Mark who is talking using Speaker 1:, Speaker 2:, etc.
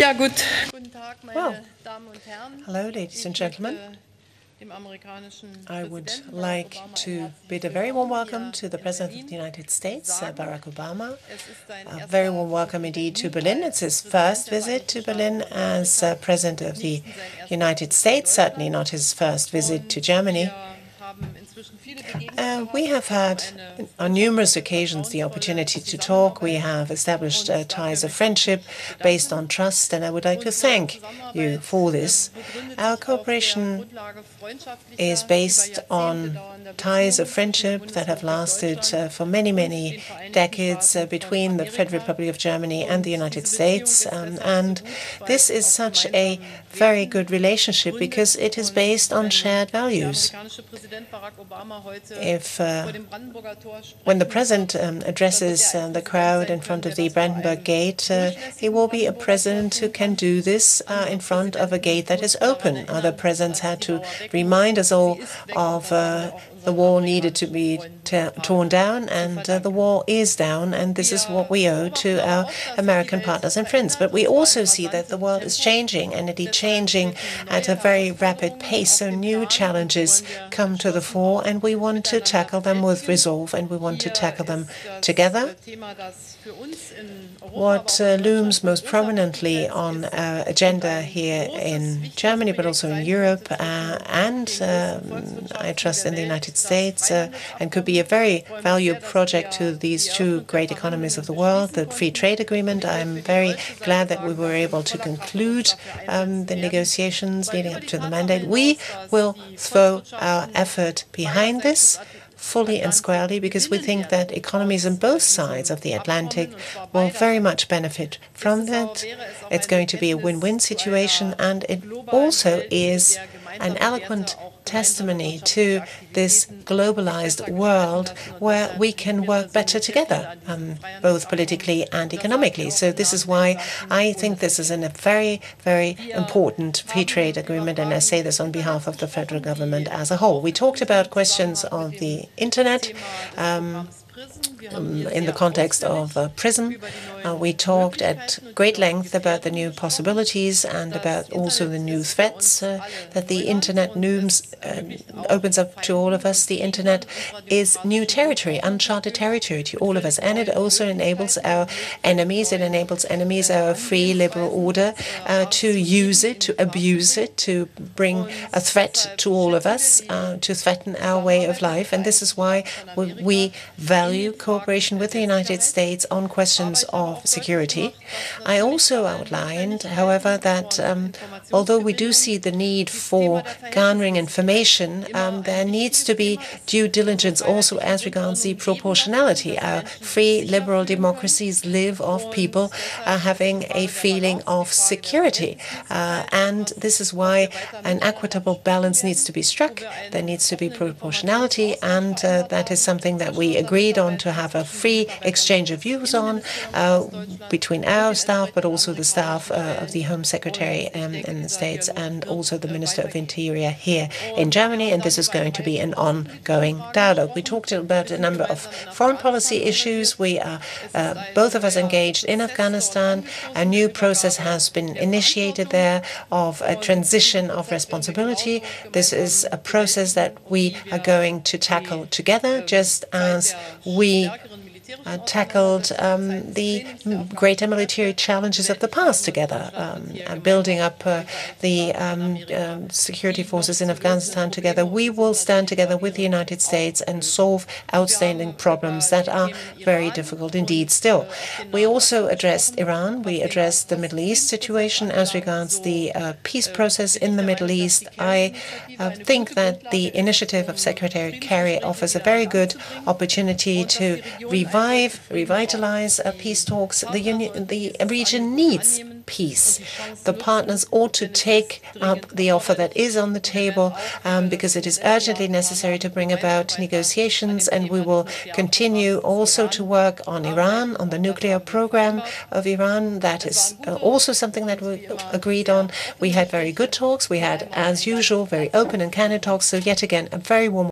Speaker 1: Ja, guten Tag, meine Damen und Herren.
Speaker 2: Hello, ladies and gentlemen. I would like to bid a very warm welcome to the President of the United States, Barack Obama. A very warm welcome indeed to Berlin. It's his first visit to Berlin as President of the United States, certainly not his first visit to Germany. We have had on numerous occasions the opportunity to talk. We have established ties of friendship based on trust, and I would like to thank you for this. Our cooperation is based on ties of friendship that have lasted for many, many decades between the Federal Republic of Germany and the United States. And this is such a very good relationship because it is based on shared values. When the President addresses the crowd in front of the Brandenburg Gate, he will be a president who can do this in front of a gate that is open. Other presidents had to remind us all of the wall needed to be torn down, and the wall is down, and this is what we owe to our American partners and friends. But we also see that the world is changing, and indeed changing at a very rapid pace, so new challenges come to the fore, and we want to tackle them with resolve, and we want to tackle them together. What looms most prominently on our agenda here in Germany, but also in Europe, and I trust in the United States, and could be a very valuable project to these two great economies of the world, the free trade agreement. I'm very glad that we were able to conclude the negotiations leading up to the mandate. We will throw our effort behind this fully and squarely, because we think that economies on both sides of the Atlantic will very much benefit from that. It's going to be a win-win situation, and it also is an eloquent testimony to this globalized world where we can work better together, both politically and economically. So this is why I think this is a very, very important free trade agreement, and I say this on behalf of the federal government as a whole. We talked about questions of the internet in the context of PRISM. We talked at great length about the new possibilities and about also the new threats that the internet opens up to all of us. The internet is new territory, uncharted territory to all of us, and it also enables our enemies. It enables enemies, our free liberal order, to use it, to abuse it, to bring a threat to all of us, to threaten our way of life. And this is why we value cooperation with the United States on questions of security. I also outlined, however, that although we do see the need for garnering information, there needs to be due diligence also as regards the proportionality. Our free liberal democracies live off people having a feeling of security. And this is why an equitable balance needs to be struck. There needs to be proportionality, and that is something that we agreed on to have a free exchange of views on between our staff, but also the staff of the Home Secretary in the States, and also the Minister of Interior here in Germany. And this is going to be an ongoing dialogue. We talked about a number of foreign policy issues. We are both of us engaged in Afghanistan. A new process has been initiated there of a transition of responsibility. This is a process that we are going to tackle together, just as we tackled the greater military challenges of the past together, building up the security forces in Afghanistan together. We will stand together with the United States and solve outstanding problems that are very difficult indeed still. We also addressed Iran. We addressed the Middle East situation as regards the peace process in the Middle East. I think that the initiative of Secretary Kerry offers a very good opportunity to revitalize peace talks. The region needs peace. The partners ought to take up the offer that is on the table because it is urgently necessary to bring about negotiations, and we will continue also to work on Iran, on the nuclear program of Iran. That is also something that we agreed on. We had very good talks. We had, as usual, very open and candid talks. So yet again, a very warm